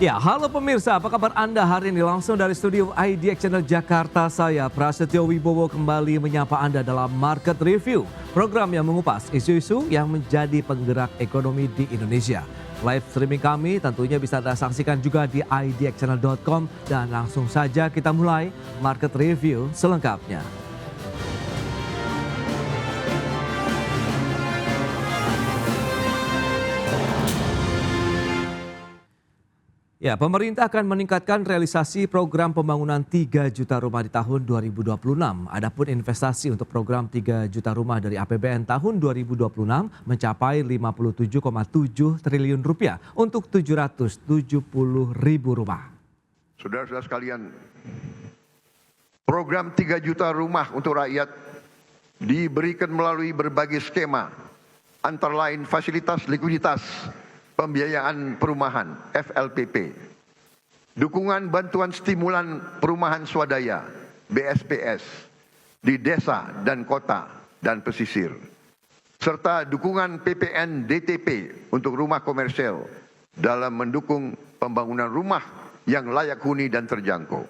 Ya, halo pemirsa, apa kabar Anda hari ini? Langsung dari studio IDX Channel Jakarta, saya Prasetyo Wibowo kembali menyapa Anda dalam Market Review, program yang mengupas isu-isu yang menjadi penggerak ekonomi di Indonesia. Live streaming kami tentunya bisa Anda saksikan juga di idxchannel.com dan langsung saja kita mulai Market Review selengkapnya. Ya, pemerintah akan meningkatkan realisasi program pembangunan 3 juta rumah di tahun 2026. Adapun investasi untuk program 3 juta rumah dari APBN tahun 2026 mencapai 57,7 triliun rupiah untuk 770 ribu rumah. Saudara-saudara sekalian, program 3 juta rumah untuk rakyat diberikan melalui berbagai skema, antara lain fasilitas likuiditas, pembiayaan perumahan FLPP, dukungan bantuan stimulan perumahan swadaya BSPS di desa dan kota dan pesisir, serta dukungan PPN DTP untuk rumah komersial dalam mendukung pembangunan rumah yang layak huni dan terjangkau.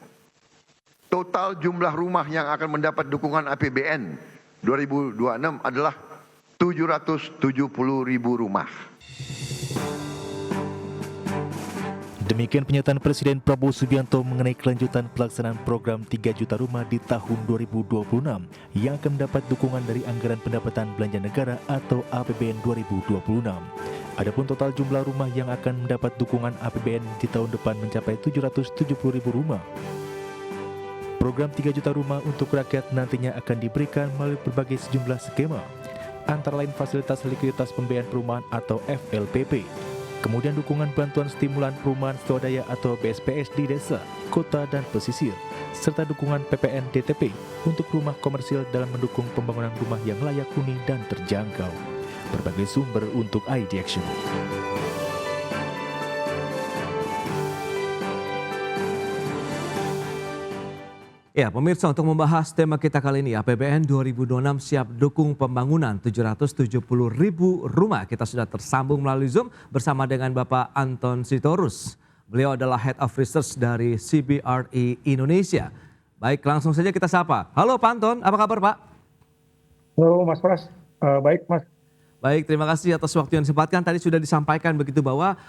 Total jumlah rumah yang akan mendapat dukungan APBN 2026 adalah 770 ribu rumah. Demikian pernyataan Presiden Prabowo Subianto mengenai kelanjutan pelaksanaan program 3 juta rumah di tahun 2026 yang akan mendapat dukungan dari Anggaran Pendapatan Belanja Negara atau APBN 2026. Adapun total jumlah rumah yang akan mendapat dukungan APBN di tahun depan mencapai 770 ribu rumah. Program 3 juta rumah untuk rakyat nantinya akan diberikan melalui berbagai sejumlah skema, antara lain fasilitas likuiditas pembiayaan perumahan atau FLPP, kemudian dukungan bantuan stimulan perumahan swadaya atau BSPS di desa, kota, dan pesisir, serta dukungan PPN DTP untuk rumah komersil dalam mendukung pembangunan rumah yang layak huni dan terjangkau. Berbagai sumber untuk IDX. Ya, pemirsa, untuk membahas tema kita kali ini, APBN 2026 siap dukung pembangunan 770 ribu rumah. Kita sudah tersambung melalui Zoom bersama dengan Bapak Anton Sitorus. Beliau adalah Head of Research dari CBRE Indonesia. Baik, langsung saja kita sapa. Halo Pak Anton, apa kabar Pak? Halo Mas Pras, baik Mas. Baik, terima kasih atas waktu yang disempatkan. Tadi sudah disampaikan begitu bahwa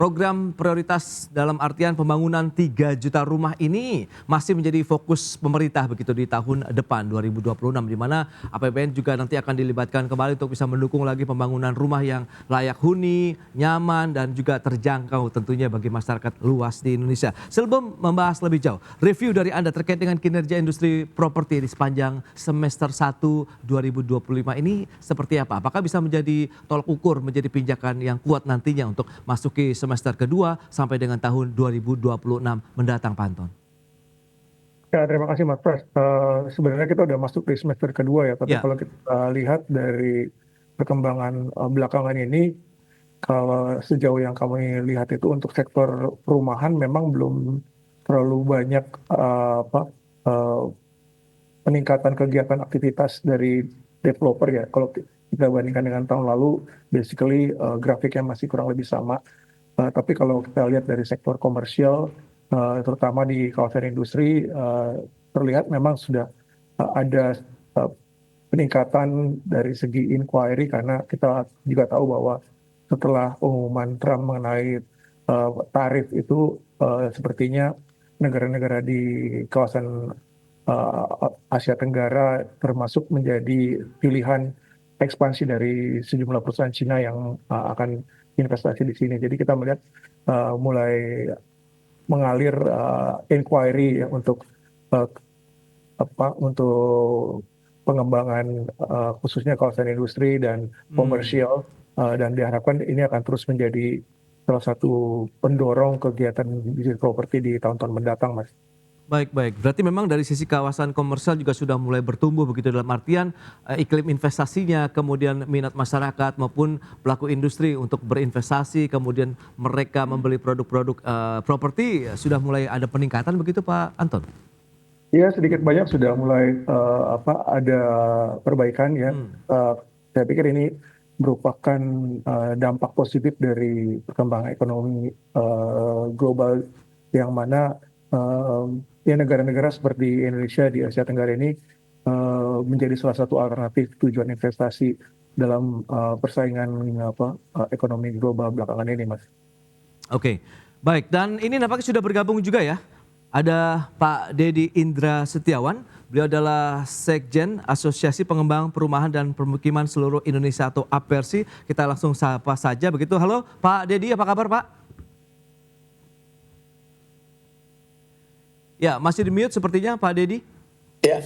program prioritas dalam artian pembangunan 3 juta rumah ini masih menjadi fokus pemerintah begitu di tahun depan 2026, di mana APBN juga nanti akan dilibatkan kembali untuk bisa mendukung lagi pembangunan rumah yang layak huni, nyaman, dan juga terjangkau tentunya bagi masyarakat luas di Indonesia. Sebelum membahas lebih jauh, review dari Anda terkait dengan kinerja industri properti di sepanjang semester 1 2025 ini seperti apa? Apakah bisa menjadi tolak ukur, menjadi pijakan yang kuat nantinya untuk masuki semester kedua sampai dengan tahun 2026 mendatang, Pak Anton? Ya, terima kasih Mas Pras. Sebenarnya kita udah masuk di semester kedua ya, tapi kalau kita lihat dari perkembangan belakangan ini, kalau sejauh yang kami lihat itu untuk sektor perumahan memang belum terlalu banyak peningkatan kegiatan aktivitas dari developer ya. Kalau kita bandingkan dengan tahun lalu, basically grafiknya masih kurang lebih sama. Tapi kalau kita lihat dari sektor komersial, terutama di kawasan industri, terlihat memang sudah ada peningkatan dari segi inquiry, karena kita juga tahu bahwa setelah pengumuman Trump mengenai tarif itu, sepertinya negara-negara di kawasan Asia Tenggara termasuk menjadi pilihan ekspansi dari sejumlah perusahaan Cina yang akan investasi di sini. Jadi kita melihat mulai mengalir inquiry ya, untuk pengembangan khususnya kawasan industri dan komersial, dan diharapkan ini akan terus menjadi salah satu pendorong kegiatan bisnis properti di tahun-tahun mendatang, Mas. Baik. Berarti memang dari sisi kawasan komersial juga sudah mulai bertumbuh begitu, dalam artian iklim investasinya, kemudian minat masyarakat maupun pelaku industri untuk berinvestasi, kemudian mereka membeli produk-produk properti, sudah mulai ada peningkatan begitu Pak Anton? Iya, sedikit banyak sudah mulai ada perbaikan ya. Saya pikir ini merupakan dampak positif dari perkembangan ekonomi global yang mana ya negara-negara seperti Indonesia di Asia Tenggara ini menjadi salah satu alternatif tujuan investasi dalam persaingan ekonomi global belakangan ini, Mas. Oke, baik. Dan ini nampaknya sudah bergabung juga ya. Ada Pak Dedi Indra Setiawan. Beliau adalah Sekjen Asosiasi Pengembang Perumahan dan Permukiman Seluruh Indonesia atau APERSI. Kita langsung sapa saja begitu. Halo Pak Dedi, apa kabar Pak? Ya, masih di mute sepertinya Pak Dedi. Ya,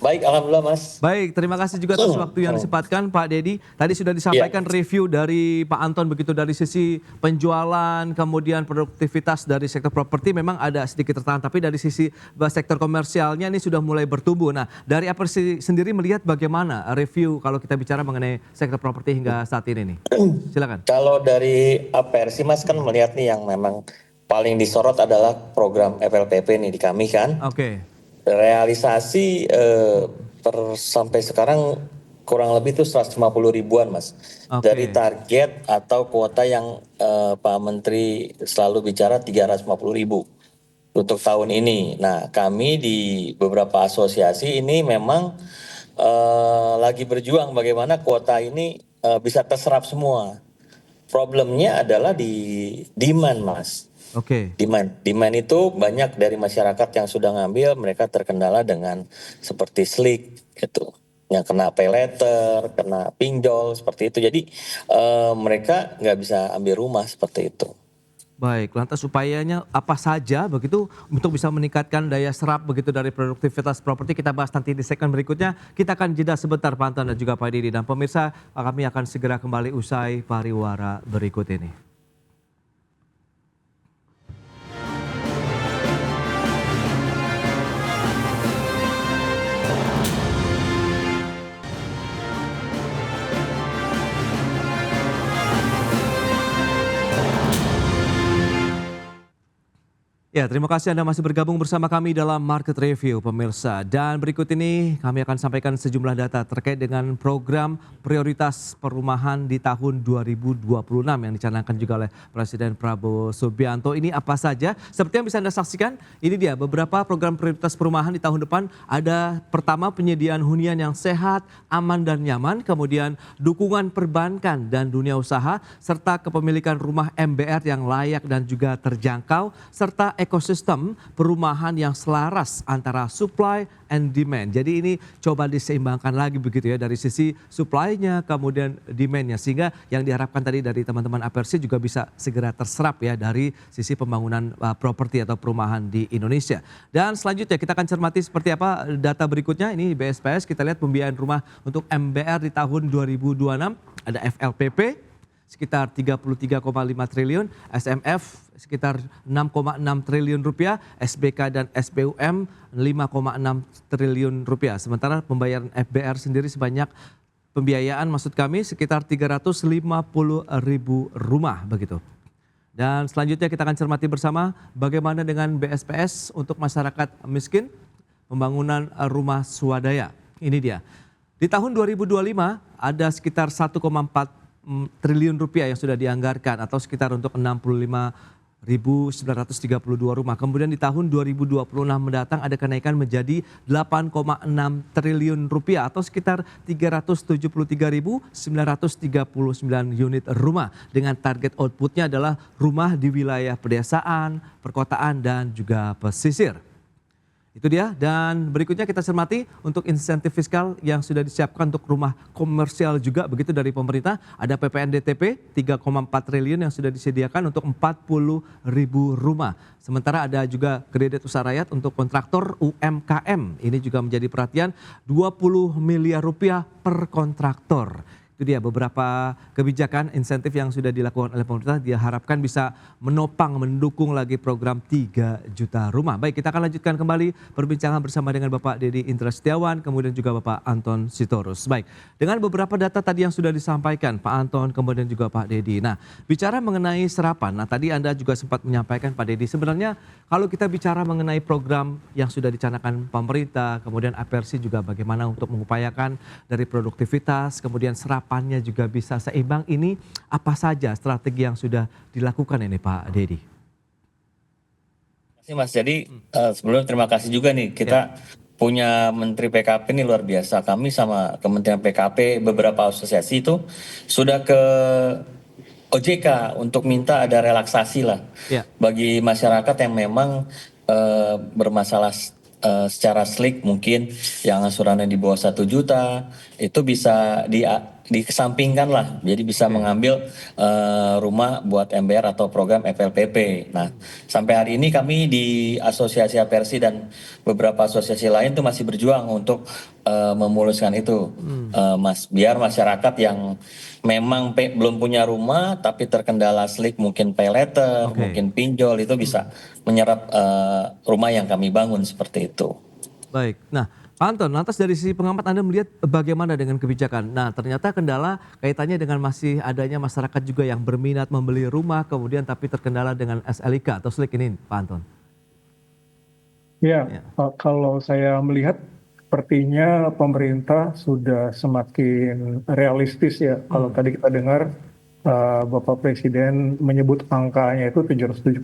baik, alhamdulillah Mas. Baik, terima kasih juga atas waktu yang disempatkan Pak Dedi. Tadi sudah disampaikan review dari Pak Anton begitu dari sisi penjualan, kemudian produktivitas dari sektor properti memang ada sedikit tertahan, tapi dari sisi sektor komersialnya ini sudah mulai bertumbuh. Nah, dari APERSI sendiri melihat bagaimana review kalau kita bicara mengenai sektor properti hingga saat ini nih? Silakan. Kalau dari APERSI Mas kan melihat nih yang memang paling disorot adalah program FLPP nih di kami kan. Oke. Realisasi sampai sekarang kurang lebih itu 150 ribuan Mas. Oke. Dari target atau kuota yang Pak Menteri selalu bicara 350 ribu untuk tahun ini. Nah kami di beberapa asosiasi ini memang lagi berjuang bagaimana kuota ini bisa terserap semua. Problemnya adalah di demand Mas. Oke. Demand itu banyak dari masyarakat yang sudah ngambil, mereka terkendala dengan seperti slik gitu, yang kena pay letter, kena pinjol seperti itu. Jadi mereka nggak bisa ambil rumah seperti itu. Baik, lantas upayanya apa saja begitu untuk bisa meningkatkan daya serap begitu dari produktivitas properti, kita bahas nanti di segmen berikutnya. Kita akan jeda sebentar Pak Anton dan juga Pak Didi, dan pemirsa kami akan segera kembali usai pariwara berikut ini. Ya, terima kasih Anda masih bergabung bersama kami dalam Market Review, pemirsa. Dan berikut ini kami akan sampaikan sejumlah data terkait dengan program prioritas perumahan di tahun 2026 yang dicanangkan juga oleh Presiden Prabowo Subianto. Ini apa saja? Seperti yang bisa Anda saksikan, ini dia beberapa program prioritas perumahan di tahun depan. Ada pertama penyediaan hunian yang sehat, aman dan nyaman, kemudian dukungan perbankan dan dunia usaha, serta kepemilikan rumah MBR yang layak dan juga terjangkau, serta ekosistem perumahan yang selaras antara supply and demand. Jadi ini coba diseimbangkan lagi begitu ya dari sisi supply-nya kemudian demand-nya, sehingga yang diharapkan tadi dari teman-teman APERSI juga bisa segera terserap ya dari sisi pembangunan properti atau perumahan di Indonesia. Dan selanjutnya kita akan cermati seperti apa data berikutnya. Ini BSPS, kita lihat pembiayaan rumah untuk MBR di tahun 2026 ada FLPP sekitar 33,5 triliun, SMF sekitar 6,6 triliun rupiah, SBK dan SBUM 5,6 triliun rupiah. Sementara pembayaran FBR sendiri sebanyak pembiayaan maksud kami sekitar 350 ribu rumah begitu. Dan selanjutnya kita akan cermati bersama bagaimana dengan BSPS untuk masyarakat miskin, pembangunan rumah swadaya. Ini dia. Di tahun 2025 ada sekitar 1,4 triliun rupiah yang sudah dianggarkan atau sekitar untuk 65.932 rumah. Kemudian di tahun 2026 mendatang ada kenaikan menjadi 8,6 triliun rupiah atau sekitar 373.939 unit rumah dengan target outputnya adalah rumah di wilayah pedesaan, perkotaan dan juga pesisir. Itu dia, dan berikutnya kita cermati untuk insentif fiskal yang sudah disiapkan untuk rumah komersial juga begitu dari pemerintah. Ada PPNDTP 3,4 triliun yang sudah disediakan untuk 40 ribu rumah. Sementara ada juga kredit usaha rakyat untuk kontraktor UMKM. Ini juga menjadi perhatian 20 miliar rupiah per kontraktor. Itu dia beberapa kebijakan insentif yang sudah dilakukan oleh pemerintah, diharapkan bisa menopang, mendukung lagi program 3 juta rumah. Baik, kita akan lanjutkan kembali perbincangan bersama dengan Bapak Dedi Indra Setiawan, kemudian juga Bapak Anton Sitorus. Baik, dengan beberapa data tadi yang sudah disampaikan Pak Anton, kemudian juga Pak Dedi. Nah, bicara mengenai serapan, nah tadi Anda juga sempat menyampaikan Pak Dedi, sebenarnya kalau kita bicara mengenai program yang sudah dicanangkan pemerintah, kemudian APERSI juga bagaimana untuk mengupayakan dari produktivitas, kemudian serapan penyerapannya juga bisa seimbang. Ini apa saja strategi yang sudah dilakukan ini Pak Dedi? Terima kasih Mas. Jadi sebelumnya terima kasih juga nih kita punya Menteri PKP ini luar biasa. Kami sama Kementerian PKP beberapa asosiasi itu sudah ke OJK untuk minta ada relaksasi lah Ya. bagi masyarakat yang memang bermasalah secara slik, mungkin yang angsurannya di bawah 1 juta itu bisa dikesampingkan lah, jadi bisa mengambil rumah buat MBR atau program FLPP. Nah, sampai hari ini kami di Asosiasi Apersi dan beberapa asosiasi lain tuh masih berjuang untuk memuluskan itu, Mas, biar masyarakat yang memang belum punya rumah tapi terkendala slik, mungkin pay letter, mungkin pinjol, itu bisa menyerap rumah yang kami bangun seperti itu. Baik. Nah, Pak Anton, lantas dari sisi pengamat Anda melihat bagaimana dengan kebijakan? Nah, ternyata kendala kaitannya dengan masih adanya masyarakat juga yang berminat membeli rumah, kemudian tapi terkendala dengan SLIK atau SLIK ini, Pak Anton. Ya, kalau saya melihat sepertinya pemerintah sudah semakin realistis ya. Kalau tadi kita dengar Bapak Presiden menyebut angkanya itu 770.000,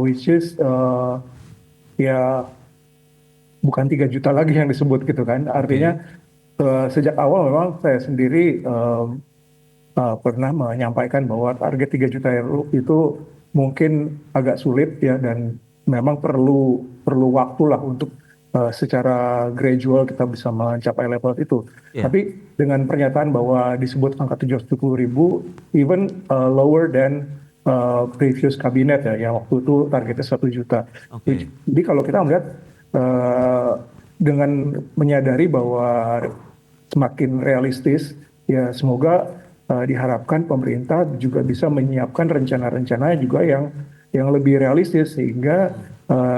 which is ya bukan 3 juta lagi yang disebut gitu kan. Artinya sejak awal memang saya sendiri pernah menyampaikan bahwa target 3 juta itu mungkin agak sulit ya, dan memang perlu waktu lah untuk secara gradual kita bisa mencapai level itu. Tapi dengan pernyataan bahwa disebut angka 770.000, even lower than previous kabinet ya, yang waktu itu targetnya 1 juta. Jadi kalau kita melihat dengan menyadari bahwa semakin realistis, ya semoga diharapkan pemerintah juga bisa menyiapkan rencana-rencananya juga yang lebih realistis sehingga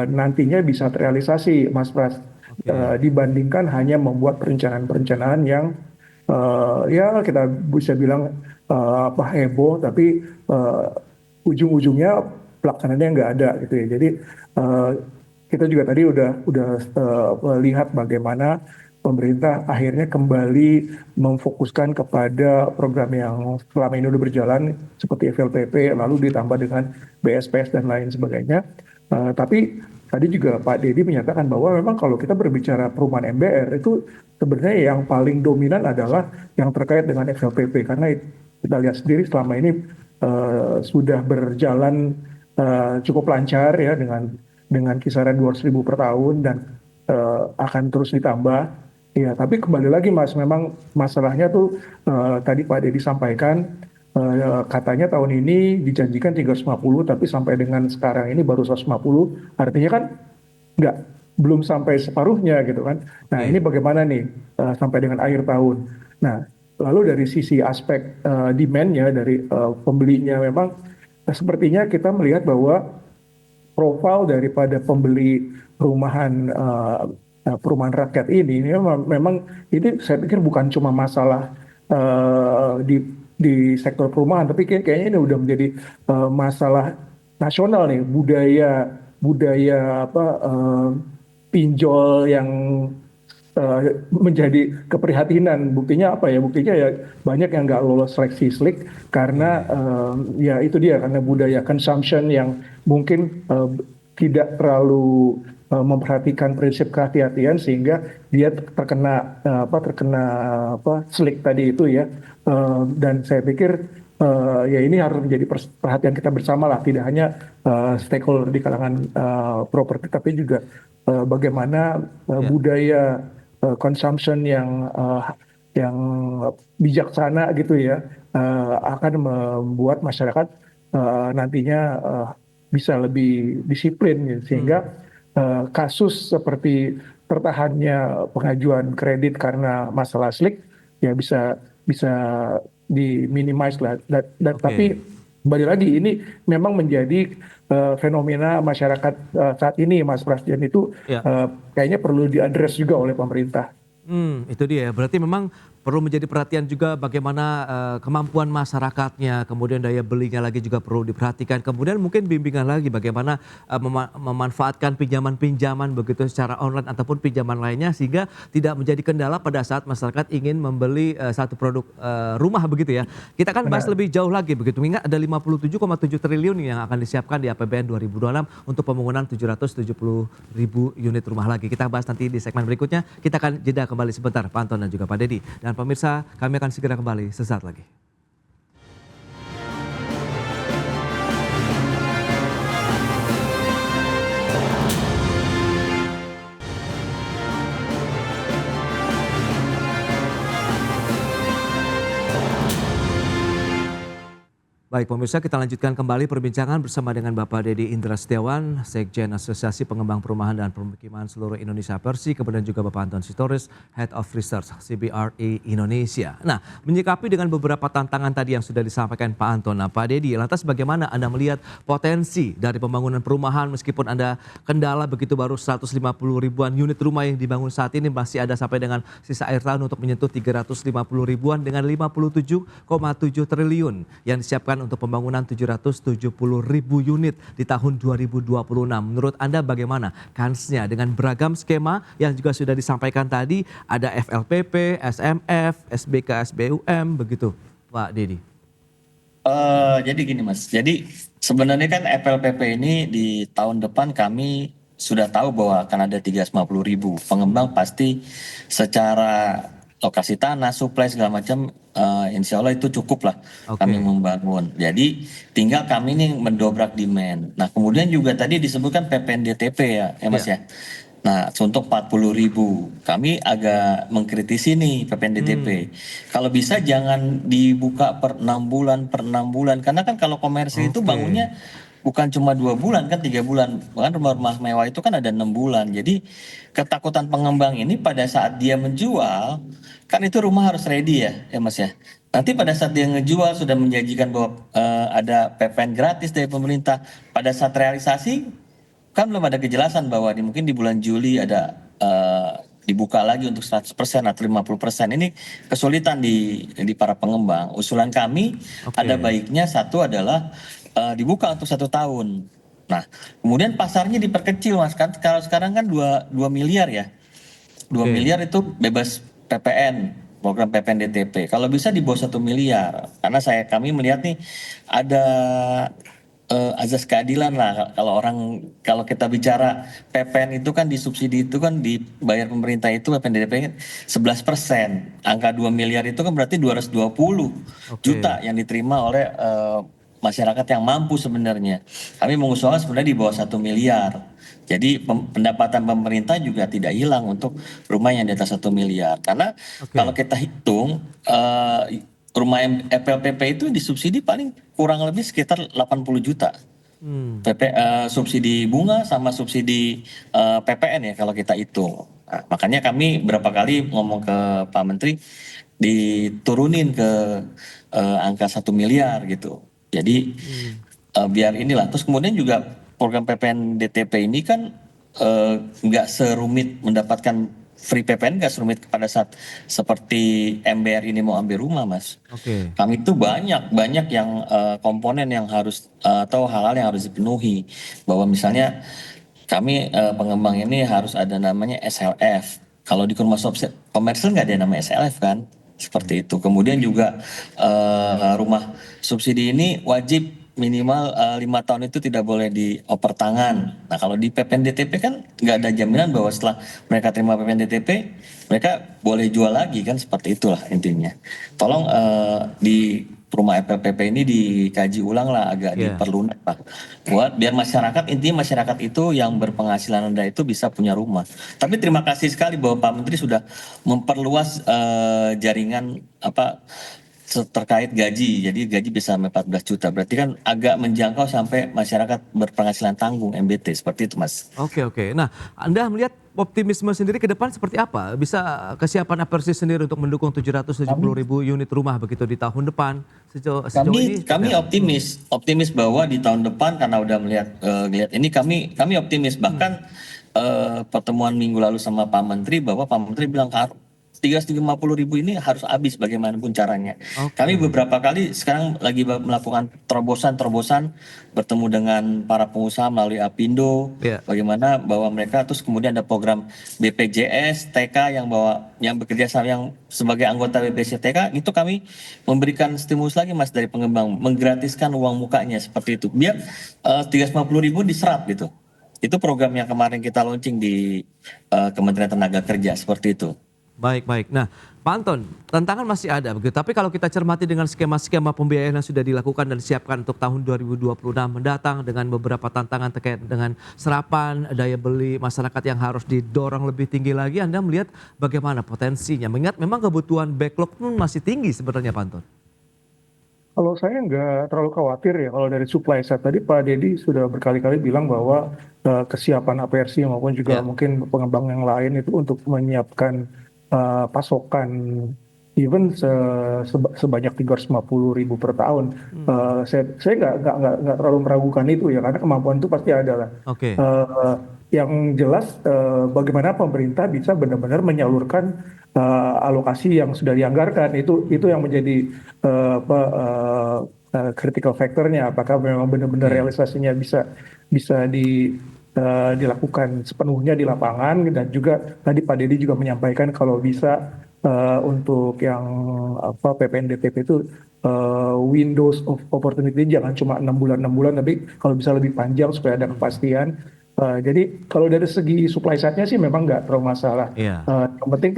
nantinya bisa terrealisasi, Mas Pras, dibandingkan hanya membuat perencanaan-perencanaan yang ya kita bisa bilang heboh, tapi ujung-ujungnya pelaksanaannya nggak ada gitu ya. Jadi kita juga tadi udah melihat bagaimana pemerintah akhirnya kembali memfokuskan kepada program yang selama ini udah berjalan seperti FLPP, lalu ditambah dengan BSPS dan lain sebagainya. Tapi tadi juga Pak Dedi menyatakan bahwa memang kalau kita berbicara perumahan MBR itu sebenarnya yang paling dominan adalah yang terkait dengan FLPP, karena kita lihat sendiri selama ini sudah berjalan cukup lancar ya, dengan kisaran 200.000 per tahun dan akan terus ditambah. Ya, tapi kembali lagi Mas, memang masalahnya tuh tadi Pak Dedi sampaikan katanya tahun ini dijanjikan 350, tapi sampai dengan sekarang ini baru 150, artinya kan belum sampai separuhnya gitu kan. Nah, ini bagaimana nih sampai dengan akhir tahun. Nah, lalu dari sisi aspek demand-nya dari pembelinya, memang sepertinya kita melihat bahwa profil daripada pembeli perumahan rakyat ini memang ini saya pikir bukan cuma masalah di sektor perumahan, tapi kayaknya ini udah menjadi masalah nasional nih, budaya pinjol yang menjadi keprihatinan. Buktinya apa ya? Buktinya ya banyak yang nggak lolos seleksi SLIK karena ya itu dia, karena budaya consumption yang mungkin tidak terlalu memperhatikan prinsip kehati-hatian sehingga dia terkena SLIK tadi itu ya. Dan saya pikir ya ini harus menjadi perhatian kita bersama lah, tidak hanya stakeholder di kalangan properti, tapi juga bagaimana budaya consumption yang bijaksana gitu ya akan membuat masyarakat nantinya bisa lebih disiplin gitu. Sehingga kasus seperti tertahannya pengajuan kredit karena masalah SLIK ya bisa diminimize lah. Tapi kembali lagi ini memang menjadi fenomena masyarakat saat ini, Mas Pras, dan itu kayaknya perlu diadres juga oleh pemerintah. Itu dia. Berarti memang perlu menjadi perhatian juga bagaimana kemampuan masyarakatnya, kemudian daya belinya lagi juga perlu diperhatikan. Kemudian mungkin bimbingan lagi bagaimana memanfaatkan pinjaman-pinjaman begitu secara online ataupun pinjaman lainnya sehingga tidak menjadi kendala pada saat masyarakat ingin membeli satu produk rumah begitu ya. Kita akan bahas lebih jauh lagi begitu. Ingat ada 57,7 triliun yang akan disiapkan di APBN 2026 untuk pembangunan 770.000 unit rumah lagi. Kita bahas nanti di segmen berikutnya. Kita akan jeda kembali sebentar, Pak Anton dan juga Pak Dedi. Dan pemirsa, kami akan segera kembali sesaat lagi. Baik pemirsa, kita lanjutkan kembali perbincangan bersama dengan Bapak Dedi Indra Setiawan, Sekjen Asosiasi Pengembang Perumahan dan Permukiman Seluruh Indonesia Persi, kemudian juga Bapak Anton Sitorus, Head of Research CBRE Indonesia. Nah, menyikapi dengan beberapa tantangan tadi yang sudah disampaikan Pak Anton, nah Pak Dedi, lantas bagaimana Anda melihat potensi dari pembangunan perumahan meskipun ada kendala begitu baru 150 ribuan unit rumah yang dibangun saat ini, masih ada sampai dengan sisa akhir tahun untuk menyentuh 350 ribuan dengan 57,7 triliun yang disiapkan untuk pembangunan 770.000 unit di tahun 2026. Menurut Anda bagaimana kansnya dengan beragam skema yang juga sudah disampaikan tadi, ada FLPP, SMF, SBK, SBUM, begitu Pak Dedi? Jadi gini Mas, jadi sebenarnya kan FLPP ini di tahun depan kami sudah tahu bahwa akan ada 350.000. Pengembang pasti secara lokasi tanah, supply segala macam, insya Allah itu cukup lah kami membangun. Jadi tinggal kami ini mendobrak demand. Nah kemudian juga tadi disebutkan PPNDTP ya Mas ya. Nah untuk 40.000 kami agak mengkritisi nih PPNDTP. Kalau bisa jangan dibuka per 6 bulan karena kan kalau komersil itu bangunnya bukan cuma 2 bulan kan 3 bulan, bahkan rumah-rumah mewah itu kan ada 6 bulan. Jadi ketakutan pengembang ini pada saat dia menjual kan itu rumah harus ready ya Mas ya. Nanti pada saat dia ngejual sudah menjanjikan bahwa ada PPN gratis dari pemerintah, pada saat realisasi kan belum ada kejelasan bahwa mungkin di bulan Juli ada dibuka lagi untuk 100% atau 50%. Ini kesulitan di para pengembang. Usulan kami ada baiknya satu adalah dibuka untuk 1 tahun. Nah, kemudian pasarnya diperkecil Mas. Kan kalau sekarang kan 2 miliar ya. 2 miliar itu bebas PPN, program PPN DTP. Kalau bisa di bawah 1 miliar. Karena kami melihat nih ada azas keadilan lah kalau kita bicara PPN itu kan disubsidi itu kan dibayar pemerintah itu PPN DTP 11%. Angka 2 miliar itu kan berarti 220 juta yang diterima oleh masyarakat yang mampu sebenarnya. Kami mengusulkan sebenarnya di bawah 1 miliar. Jadi pendapatan pemerintah juga tidak hilang untuk rumah yang di atas 1 miliar. Karena kalau kita hitung rumah FLPP itu disubsidi paling kurang lebih sekitar 80 juta. Subsidi bunga sama subsidi PPN ya kalau kita hitung. Nah, makanya kami berapa kali ngomong ke Pak Menteri diturunin ke angka 1 miliar gitu. Jadi biar inilah. Terus kemudian juga program PPN DTP ini kan nggak serumit mendapatkan free PPN, nggak serumit pada saat seperti MBR ini mau ambil rumah Mas. Kami itu banyak yang komponen yang harus atau hal-hal yang harus dipenuhi. Bahwa misalnya kami pengembang ini harus ada namanya SLF. Kalau di rumah komersil nggak ada namanya SLF kan. Seperti itu. Kemudian juga rumah subsidi ini wajib minimal 5 tahun itu tidak boleh dioper tangan. Nah kalau di PPN DTP kan nggak ada jaminan bahwa setelah mereka terima PPN DTP mereka boleh jual lagi kan, seperti itulah intinya. Tolong di rumah FLPP ini dikaji ulang lah, agak diperlunak lah. Buat biar masyarakat, intinya masyarakat itu yang berpenghasilan rendah itu bisa punya rumah. Tapi terima kasih sekali bahwa Pak Menteri sudah memperluas jaringan terkait gaji. Jadi gaji bisa sampai 14 juta. Berarti kan agak menjangkau sampai masyarakat berpenghasilan tanggung MBT, seperti itu Mas. Oke. Nah, Anda melihat optimisme sendiri ke depan seperti apa? Bisa kesiapan Persi sendiri untuk mendukung 770.000 unit rumah begitu di tahun depan? Kami optimis bahwa di tahun depan karena udah melihat ini kami optimis. Bahkan pertemuan minggu lalu sama Pak Menteri bahwa Pak Menteri bilang 350.000 ini harus habis bagaimanapun caranya. Oke. Kami beberapa kali sekarang lagi melakukan terobosan bertemu dengan para pengusaha melalui Apindo, Ya. bagaimana bahwa mereka terus kemudian ada program BPJS TK yang bekerja sama yang sebagai anggota BPJS TK itu kami memberikan stimulus lagi Mas dari pengembang menggratiskan uang mukanya seperti itu biar 350.000 diserap gitu. Itu program yang kemarin kita launching di Kementerian Tenaga Kerja seperti itu. Baik, baik. Nah, Pak Anton, tantangan masih ada begitu. Tapi kalau kita cermati dengan skema-skema pembiayaan yang sudah dilakukan dan disiapkan untuk tahun 2026 mendatang dengan beberapa tantangan terkait dengan serapan, daya beli masyarakat yang harus didorong lebih tinggi lagi, Anda melihat bagaimana potensinya? Mengingat memang kebutuhan backlog pun masih tinggi sebenarnya, Pak Anton. Kalau saya nggak terlalu khawatir ya kalau dari supply side tadi Pak Dedi sudah berkali-kali bilang bahwa kesiapan APRC maupun juga Ya. mungkin pengembang yang lain itu untuk menyiapkan pasokan even sebanyak 350.000 per tahun. Saya nggak terlalu meragukan itu ya karena kemampuan itu pasti ada lah. Oke. Yang jelas bagaimana pemerintah bisa benar-benar menyalurkan alokasi yang sudah dianggarkan itu yang menjadi critical factornya apakah memang benar-benar realisasinya bisa dilakukan sepenuhnya di lapangan dan juga tadi Pak Dedi juga menyampaikan kalau bisa untuk yang PPNBP itu windows of opportunity jangan cuma 6 bulan tapi kalau bisa lebih panjang supaya ada kepastian. Jadi kalau dari segi supply side-nya sih memang nggak terlalu masalah. Iya. Yang penting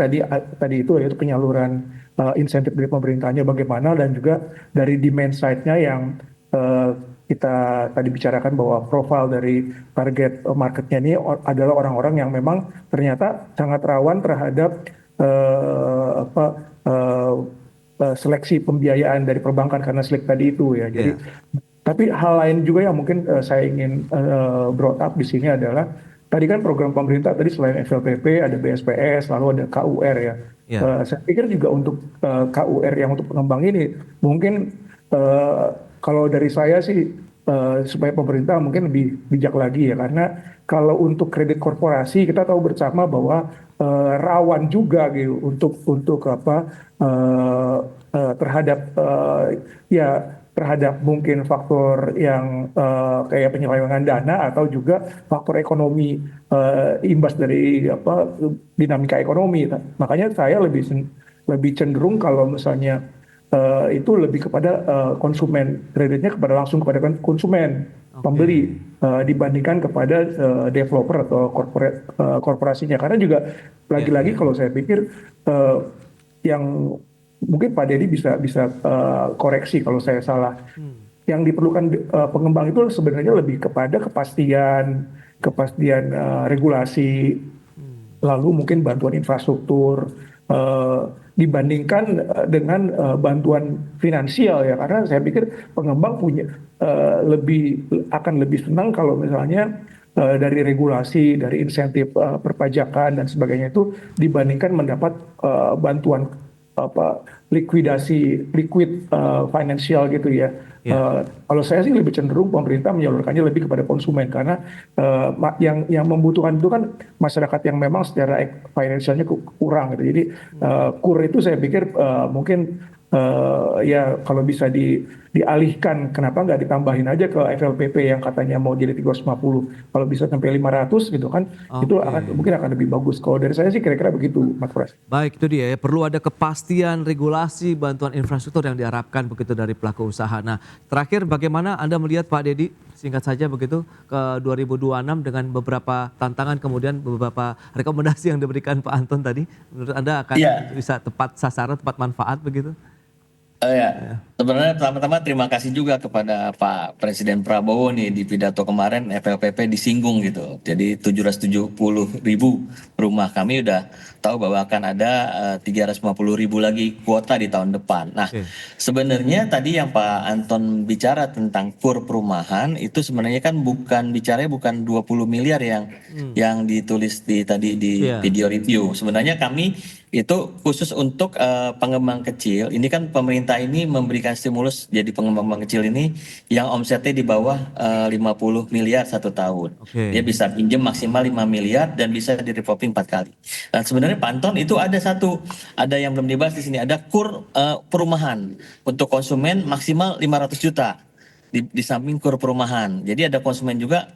tadi itu yaitu penyaluran insentif dari pemerintahnya bagaimana dan juga dari demand side-nya yang kita tadi bicarakan bahwa profil dari target marketnya ini adalah orang-orang yang memang ternyata sangat rawan terhadap seleksi pembiayaan dari perbankan karena SLIK tadi itu ya. Jadi tapi hal lain juga yang mungkin saya ingin brought up di sini adalah tadi kan program pemerintah tadi selain FLPP ada BSPS lalu ada KUR ya. Saya pikir juga untuk KUR yang untuk pengembang ini mungkin kalau dari saya sih supaya pemerintah mungkin lebih bijak lagi ya karena kalau untuk kredit korporasi kita tahu bersama bahwa rawan juga gitu untuk terhadap terhadap mungkin faktor yang kayak penyelewengan dana atau juga faktor ekonomi imbas dari dinamika ekonomi. Makanya saya lebih cenderung kalau misalnya itu lebih kepada konsumen, kreditnya langsung kepada konsumen pembeli dibandingkan kepada developer atau korporasinya. Karena juga lagi-lagi kalau saya pikir yang mungkin Pak Dedi bisa koreksi kalau saya salah. Yang diperlukan pengembang itu sebenarnya lebih kepada kepastian regulasi, lalu mungkin bantuan infrastruktur dibandingkan dengan bantuan finansial ya karena saya pikir pengembang akan lebih senang kalau misalnya dari regulasi, dari insentif perpajakan dan sebagainya itu dibandingkan mendapat bantuan liquid financial gitu ya. Kalau saya sih lebih cenderung pemerintah menyalurkannya lebih kepada konsumen karena yang membutuhkan itu kan masyarakat yang memang secara finansialnya kurang gitu. Jadi KUR itu saya pikir mungkin ya kalau bisa dialihkan kenapa nggak ditambahin aja ke FLPP yang katanya mau jadi 350 kalau bisa sampai 500 gitu kan itu mungkin akan lebih bagus. Kalau dari saya sih kira-kira begitu Mas Pras. Baik, itu dia ya, perlu ada kepastian regulasi bantuan infrastruktur yang diharapkan begitu dari pelaku usaha. Nah, terakhir bagaimana Anda melihat Pak Dedi singkat saja begitu ke 2026 dengan beberapa tantangan kemudian beberapa rekomendasi yang diberikan Pak Anton tadi, menurut Anda akan bisa tepat sasaran, tepat manfaat begitu? Sebenarnya pertama-tama terima kasih juga kepada Pak Presiden Prabowo nih di pidato kemarin FLPP disinggung gitu. Jadi 770.000 rumah kami udah tahu bahwa akan ada 350.000 lagi kuota di tahun depan. Nah, sebenarnya tadi yang Pak Anton bicara tentang KUR perumahan itu sebenarnya kan bukan 20 miliar yang ditulis di video review. Sebenarnya kami itu khusus untuk pengembang kecil. Ini kan pemerintah ini memberikan memberikan stimulus jadi pengembang kecil ini yang omsetnya di bawah 50 miliar satu tahun. Oke. Dia bisa pinjam maksimal 5 miliar dan bisa di revolving 4 kali. Nah, sebenarnya Pak Anton itu ada yang belum dibahas di sini, ada perumahan untuk konsumen maksimal 500 juta di samping kur perumahan. Jadi ada konsumen juga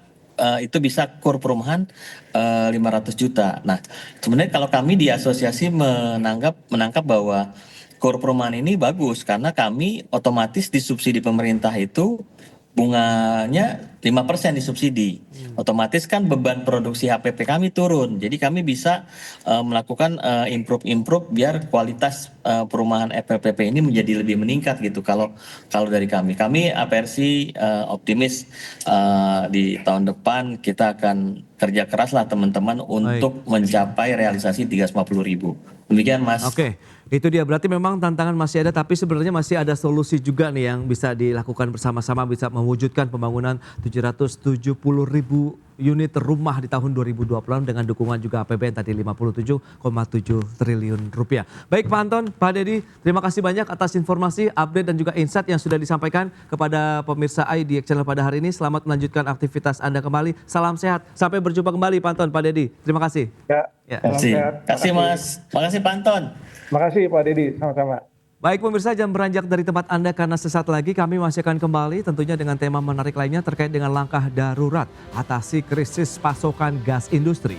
itu bisa kur perumahan 500 juta. Nah, sebenarnya kalau kami di asosiasi menangkap bahwa kur perumahan ini bagus karena kami otomatis disubsidi pemerintah itu bunganya 5% disubsidi. Otomatis kan beban produksi HPP kami turun. Jadi kami bisa melakukan improve biar kualitas perumahan FLPP ini menjadi lebih meningkat gitu. Kalau dari kami APRC optimis di tahun depan kita akan kerja keras lah teman-teman untuk mencapai realisasi 350.000. Demikian Mas. Oke, itu dia berarti memang tantangan masih ada tapi sebenarnya masih ada solusi juga nih yang bisa dilakukan bersama-sama bisa mewujudkan pembangunan 770.000 unit rumah di tahun 2026 dengan dukungan juga APBN tadi 57,7 triliun rupiah. Baik Pak Anton, Pak Dedi, terima kasih banyak atas informasi, update dan juga insight yang sudah disampaikan kepada pemirsa ID Channel pada hari ini. Selamat melanjutkan aktivitas Anda kembali. Salam sehat. Sampai berjumpa kembali Pak Anton, Pak Dedi. Terima kasih. Ya, salam sehat. Kasih Mas. Makasih Pak Anton. Makasih Pak Dedi, sama-sama. Baik pemirsa, jam beranjak dari tempat Anda karena sesaat lagi kami masih akan kembali tentunya dengan tema menarik lainnya terkait dengan langkah darurat atasi krisis pasokan gas industri.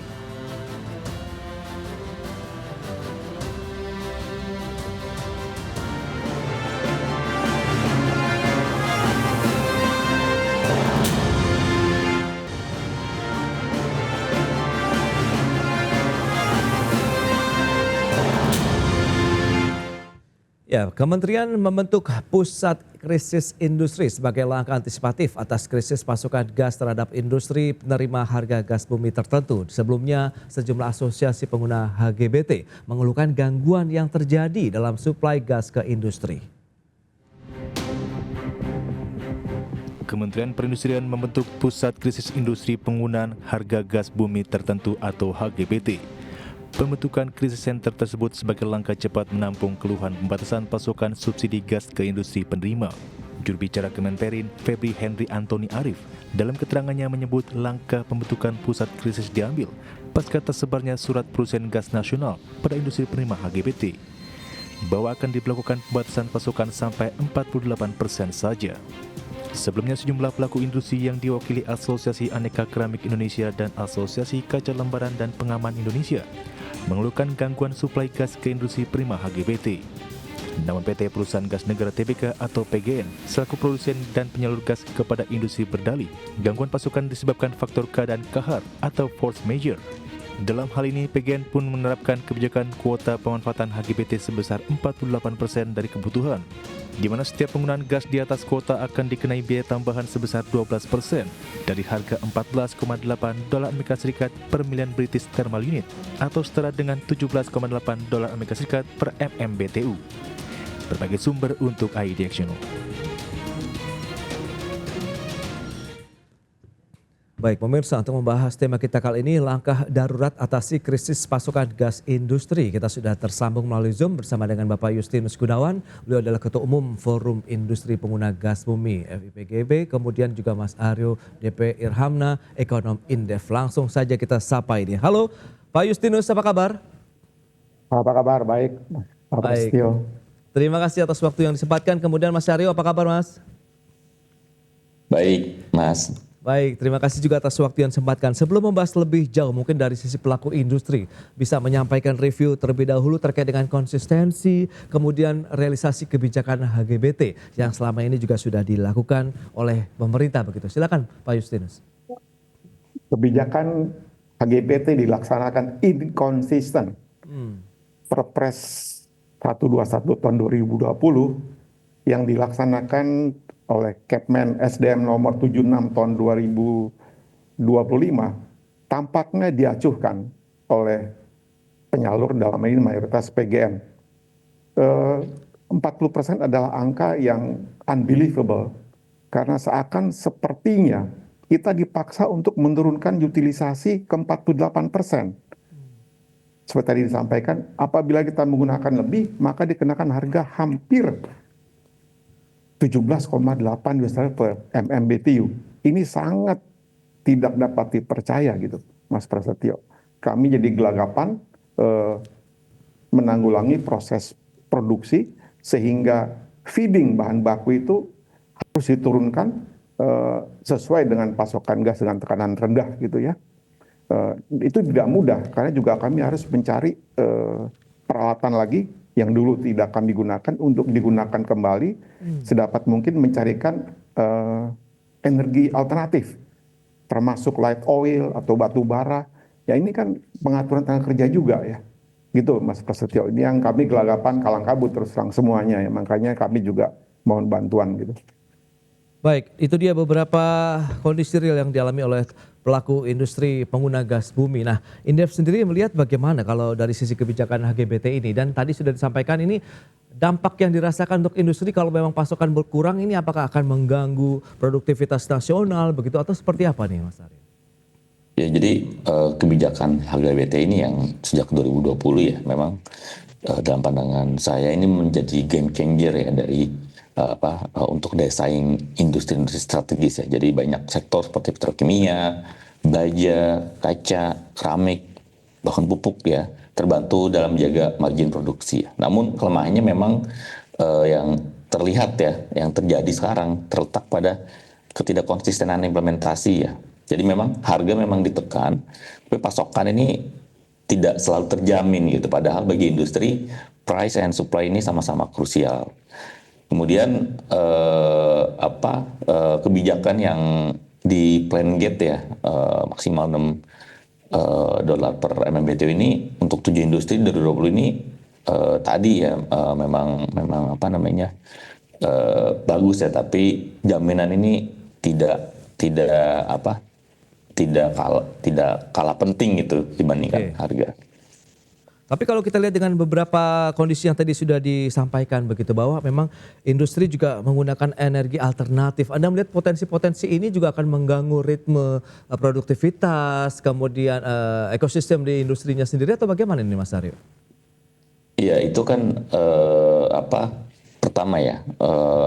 Ya, Kementerian membentuk Pusat Krisis Industri sebagai langkah antisipatif atas krisis pasokan gas terhadap industri penerima harga gas bumi tertentu. Sebelumnya, sejumlah asosiasi pengguna HGBT mengeluhkan gangguan yang terjadi dalam suplai gas ke industri. Kementerian Perindustrian membentuk Pusat Krisis Industri Penggunaan Harga Gas Bumi Tertentu atau HGBT. Pembentukan krisis center tersebut sebagai langkah cepat menampung keluhan pembatasan pasokan subsidi gas ke industri penerima. Juru bicara Kemenperin, Febri Henry Antoni Arif, dalam keterangannya menyebut langkah pembentukan pusat krisis diambil pasca tersebarnya surat produsen gas nasional pada industri penerima HGBT, bahwa akan diberlakukan pembatasan pasokan sampai 48% saja. Sebelumnya sejumlah pelaku industri yang diwakili Asosiasi Aneka Keramik Indonesia dan Asosiasi Kaca Lembaran dan Pengaman Indonesia mengeluhkan gangguan suplai gas ke industri prima HGBT. Namun PT Perusahaan Gas Negara Tbk atau PGN selaku produsen dan penyalur gas kepada industri berdalih gangguan pasokan disebabkan faktor keadaan kahar atau force majeure. Dalam hal ini PGN pun menerapkan kebijakan kuota pemanfaatan HGBT sebesar 48% dari kebutuhan, di mana setiap penggunaan gas di atas kuota akan dikenai biaya tambahan sebesar 12% dari harga $14,8 per miliar British Thermal Unit atau setara dengan $17,8 per MMBTU. Berbagai sumber untuk ID Action. Baik pemirsa, untuk membahas tema kita kali ini langkah darurat atasi krisis pasokan gas industri. Kita sudah tersambung melalui Zoom bersama dengan Bapak Justinus Gunawan. Beliau adalah Ketua Umum Forum Industri Pengguna Gas Bumi FIPGB. Kemudian juga Mas Aryo DP Irhamna, Ekonom Indef. Langsung saja kita sapa ini. Halo Pak Justinus, apa kabar? Apa kabar? Baik. Pak Prasetyo. Terima kasih atas waktu yang disempatkan. Kemudian Mas Aryo, apa kabar Mas? Baik, Mas. Baik, terima kasih juga atas waktu yang disempatkan. Sebelum membahas lebih jauh, mungkin dari sisi pelaku industri bisa menyampaikan review terlebih dahulu terkait dengan konsistensi, kemudian realisasi kebijakan HGBT yang selama ini juga sudah dilakukan oleh pemerintah begitu. Silakan Pak Justinus. Kebijakan HGBT dilaksanakan inkonsisten. Perpres 121 tahun 2020 yang dilaksanakan oleh Kepmen SDM nomor 76 tahun 2025 tampaknya diacuhkan oleh penyalur dalam ini mayoritas PGN. 40% adalah angka yang unbelievable karena sepertinya kita dipaksa untuk menurunkan utilisasi ke 48%. Seperti tadi disampaikan, apabila kita menggunakan lebih maka dikenakan harga hampir 17,8 US dollar per MMBTU. Ini sangat tidak dapat dipercaya gitu, Mas Prasetyo. Kami jadi gelagapan menanggulangi proses produksi sehingga feeding bahan baku itu harus diturunkan sesuai dengan pasokan gas dengan tekanan rendah gitu ya. Itu tidak mudah karena juga kami harus mencari peralatan lagi yang dulu tidak kami gunakan untuk digunakan kembali sedapat mungkin mencarikan energi alternatif termasuk light oil atau batu bara. Ya ini kan pengaturan tenaga kerja juga ya. Gitu Mas Prasetyo. Ini yang kami gelagapan kalang kabut terus terang semuanya ya. Makanya kami juga mohon bantuan gitu. Baik, itu dia beberapa kondisi real yang dialami oleh pelaku industri pengguna gas bumi. Nah, Indef sendiri melihat bagaimana kalau dari sisi kebijakan HGBT ini, dan tadi sudah disampaikan ini dampak yang dirasakan untuk industri kalau memang pasokan berkurang ini apakah akan mengganggu produktivitas nasional begitu atau seperti apa nih Mas Arya? Ya, jadi kebijakan HGBT ini yang sejak 2020 ya memang dalam pandangan saya ini menjadi game changer ya dari untuk daya saing industri-industri strategis ya. Jadi banyak sektor seperti petrokimia, baja, kaca, keramik, bahkan pupuk ya terbantu dalam menjaga margin produksi ya. Namun kelemahannya memang yang terlihat ya, yang terjadi sekarang terletak pada ketidakkonsistenan implementasi ya. Jadi memang harga memang ditekan, tapi pasokan ini tidak selalu terjamin gitu. Padahal bagi industri price and supply ini sama-sama krusial. Kemudian kebijakan yang di plan gate ya maksimal $6 per MMBTU ini untuk 7 industri dari 20 ini tadi ya memang bagus ya, tapi jaminan ini tidak kalah penting gitu dibandingkan harga. Tapi kalau kita lihat dengan beberapa kondisi yang tadi sudah disampaikan begitu bahwa memang industri juga menggunakan energi alternatif. Anda melihat potensi-potensi ini juga akan mengganggu ritme produktivitas, kemudian ekosistem di industrinya sendiri atau bagaimana ini Mas Aryo? Iya itu kan pertama ya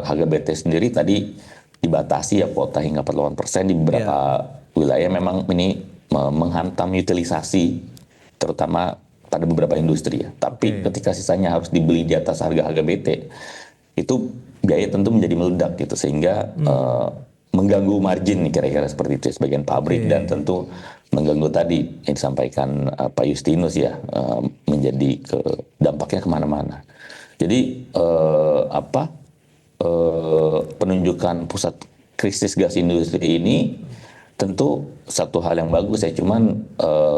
HGBT sendiri tadi dibatasi ya kuota hingga 48% di beberapa wilayah memang ini menghantam utilisasi terutama pada beberapa industri ya. Tapi ketika sisanya harus dibeli di atas harga HGBT, itu biaya tentu menjadi meledak gitu sehingga mengganggu margin nih kira-kira seperti itu ya, sebagian pabrik dan tentu mengganggu tadi yang disampaikan Pak Justinus ya menjadi dampaknya kemana-mana. Jadi penunjukan pusat krisis gas industri ini tentu satu hal yang bagus ya, cuman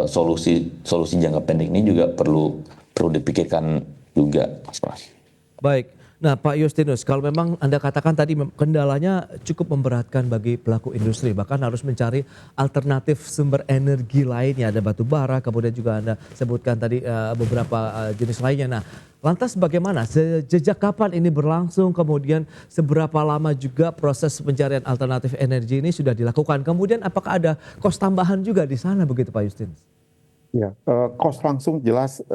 solusi jangka pendek ini juga perlu dipikirkan juga, Mas Pras. Baik, nah Pak Justinus, kalau memang Anda katakan tadi kendalanya cukup memberatkan bagi pelaku industri, bahkan harus mencari alternatif sumber energi lainnya, ada batu bara, kemudian juga Anda sebutkan tadi beberapa jenis lainnya. Nah, lantas bagaimana, sejak kapan ini berlangsung, kemudian seberapa lama juga proses pencarian alternatif energi ini sudah dilakukan, kemudian apakah ada kos tambahan juga di sana begitu Pak Justinus? Ya, kos langsung jelas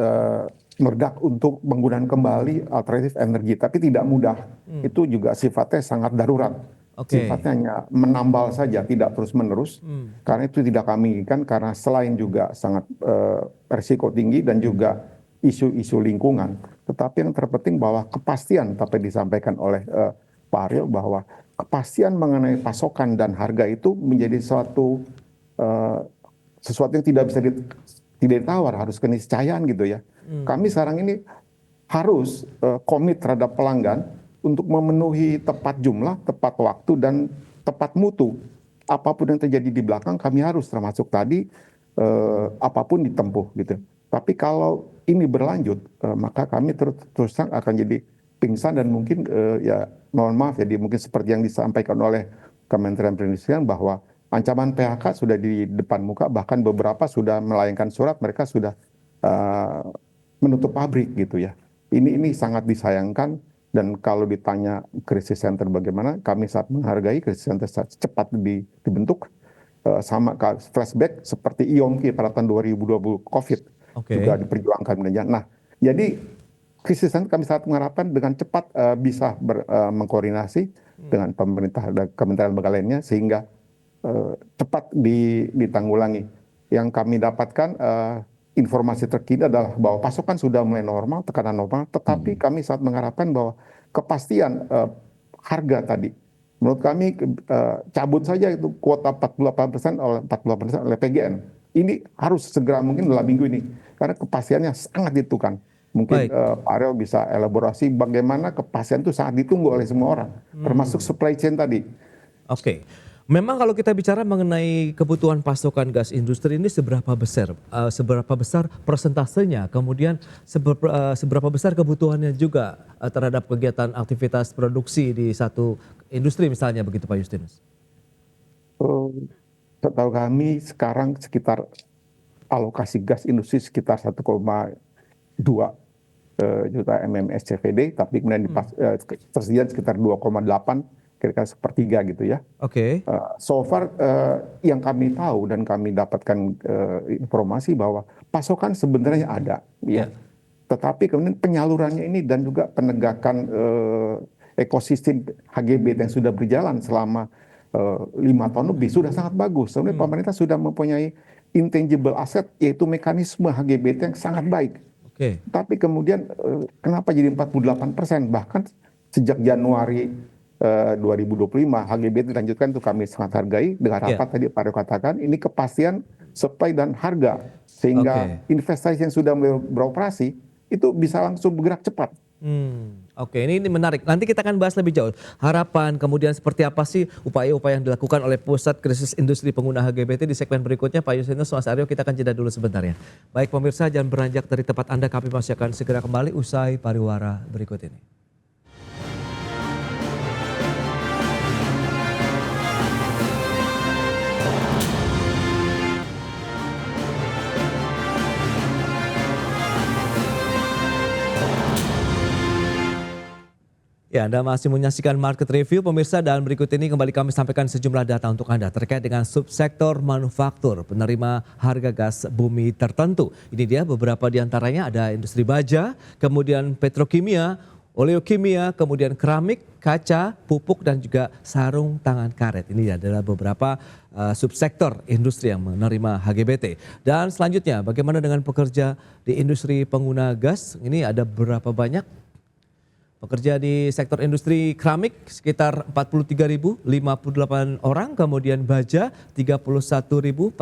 meledak untuk menggunakan kembali alternatif energi, tapi tidak mudah. Itu juga sifatnya sangat darurat. Sifatnya hanya menambal saja, tidak terus-menerus. Karena itu tidak kami inginkan, karena selain juga sangat risiko tinggi dan juga isu-isu lingkungan. Tetapi yang terpenting bahwa kepastian, tapi disampaikan oleh Pak Aryo bahwa kepastian mengenai pasokan dan harga itu menjadi sesuatu yang tidak bisa ditawar, harus keniscayaan gitu ya. Kami sekarang ini harus komit terhadap pelanggan untuk memenuhi tepat jumlah, tepat waktu, dan tepat mutu. Apapun yang terjadi di belakang kami harus termasuk tadi apapun ditempuh gitu. Tapi kalau ini berlanjut maka kami terus terang akan jadi pingsan dan mungkin ya mohon maaf jadi mungkin seperti yang disampaikan oleh Kementerian Perindustrian bahwa ancaman PHK sudah di depan muka, bahkan beberapa sudah melayangkan surat, mereka sudah menutup pabrik gitu ya. Ini sangat disayangkan, dan kalau ditanya krisis center bagaimana, kami sangat menghargai krisis center cepat dibentuk, sama flashback seperti IOMKI pada tahun 2020 COVID juga diperjuangkan. Nah, jadi krisis center kami sangat mengharapkan dengan cepat bisa mengkoordinasi dengan pemerintah dan kementerian lembaga lainnya sehingga cepat ditanggulangi. Yang kami dapatkan informasi terkini adalah bahwa pasokan sudah mulai normal, tekanan normal, tetapi kami sangat mengharapkan bahwa kepastian harga tadi, menurut kami cabut saja itu kuota 48% oleh PGN. Ini harus segera mungkin dalam minggu ini, karena kepastiannya sangat ditentukan. Mungkin Pak Aryo bisa elaborasi bagaimana kepastian itu sangat ditunggu oleh semua orang, termasuk supply chain tadi. Oke. Memang kalau kita bicara mengenai kebutuhan pasokan gas industri ini seberapa besar persentasenya, kemudian seberapa besar kebutuhannya juga terhadap kegiatan aktivitas produksi di satu industri misalnya begitu Pak Justinus? Setahu kami sekarang sekitar alokasi gas industri sekitar 1,2 juta MMSCFD, tapi kemudian tersedia sekitar 2,8, kira-kira sepertiga gitu ya. Oke. So far yang kami tahu dan kami dapatkan informasi bahwa pasokan sebenarnya ada, ya. Tetapi kemudian penyalurannya ini dan juga penegakan ekosistem HGBT yang sudah berjalan selama 5 tahun lebih sudah sangat bagus. Sebenarnya pemerintah sudah mempunyai intangible asset, yaitu mekanisme HGBT yang sangat baik. Oke. Tapi kemudian kenapa jadi 48%? Bahkan sejak Januari 2025 HGBT dilanjutkan, itu kami sangat hargai dengan rapat tadi Pak Aryo katakan, ini kepastian supply dan harga sehingga investasi yang sudah beroperasi itu bisa langsung bergerak cepat. Oke, ini menarik. Nanti kita akan bahas lebih jauh. Harapan, kemudian seperti apa sih upaya-upaya yang dilakukan oleh Pusat Krisis Industri Pengguna HGBT di segmen berikutnya. Pak Justinus, Mas Aryo, kita akan jeda dulu sebentar ya. Baik pemirsa, jangan beranjak dari tempat Anda, kami masih akan segera kembali usai pariwara berikut ini. Ya, Anda masih menyaksikan Market Review pemirsa, dan berikut ini kembali kami sampaikan sejumlah data untuk Anda terkait dengan subsektor manufaktur penerima harga gas bumi tertentu. Ini dia beberapa di antaranya, ada industri baja, kemudian petrokimia, oleokimia, kemudian keramik, kaca, pupuk, dan juga sarung tangan karet. Ini adalah beberapa subsektor industri yang menerima HGBT. Dan selanjutnya, bagaimana dengan pekerja di industri pengguna gas? Ini ada berapa banyak? Pekerja di sektor industri keramik sekitar 43.058 orang, kemudian baja 31.434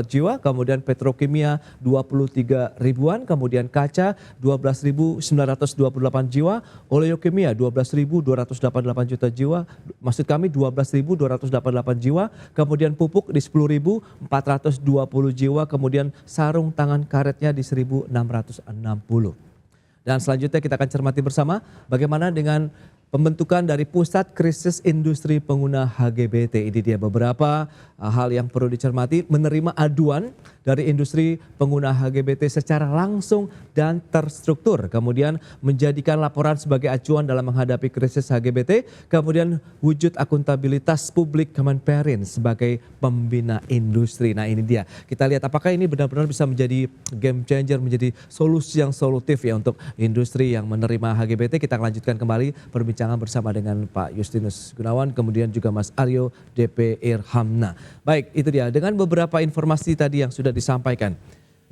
jiwa, kemudian petrokimia 23 ribuan, kemudian kaca 12.928 jiwa, oleokimia 12.288 juta jiwa, maksud kami 12.288 jiwa, kemudian pupuk di 10.420 jiwa, kemudian sarung tangan karetnya di 1.660. Dan selanjutnya kita akan cermati bersama bagaimana dengan pembentukan dari Pusat Krisis Industri Pengguna HGBT. Ini dia beberapa hal yang perlu dicermati. Menerima aduan dari industri pengguna HGBT secara langsung dan terstruktur. Kemudian menjadikan laporan sebagai acuan dalam menghadapi krisis HGBT. Kemudian wujud akuntabilitas publik Kemenperin sebagai pembina industri. Nah ini dia. Kita lihat apakah ini benar-benar bisa menjadi game changer, menjadi solusi yang solutif ya untuk industri yang menerima HGBT. Kita lanjutkan kembali perbincangan bersama dengan Pak Justinus Gunawan, kemudian juga Mas Aryo DP Irhamna. Baik, itu dia. Dengan beberapa informasi tadi yang sudah disampaikan,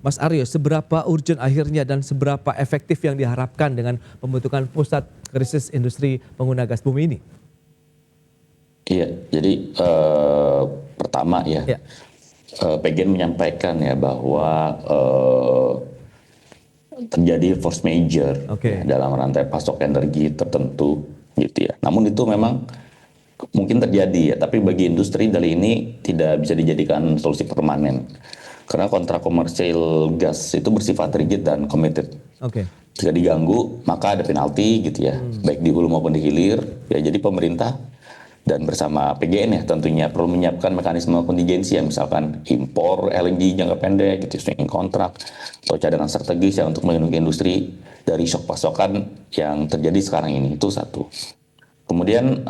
Mas Aryo, seberapa urgent akhirnya dan seberapa efektif yang diharapkan dengan pembentukan Pusat Krisis Industri Pengguna Gas Bumi ini? Iya, jadi pertama ya, PGN menyampaikan ya bahwa terjadi force major ya, dalam rantai pasok energi tertentu gitu ya. Namun itu memang mungkin terjadi ya, tapi bagi industri dari ini tidak bisa dijadikan solusi permanen. Karena kontrak komersil gas itu bersifat rigid dan committed. Jika diganggu maka ada penalti gitu ya, baik di hulu maupun di hilir. Ya jadi pemerintah dan bersama PGN ya tentunya perlu menyiapkan mekanisme kontingensi ya, misalkan impor LNG jangka pendek gitu, swing kontrak atau cadangan strategis ya untuk melindungi industri dari shock pasokan yang terjadi sekarang ini. Itu satu. Kemudian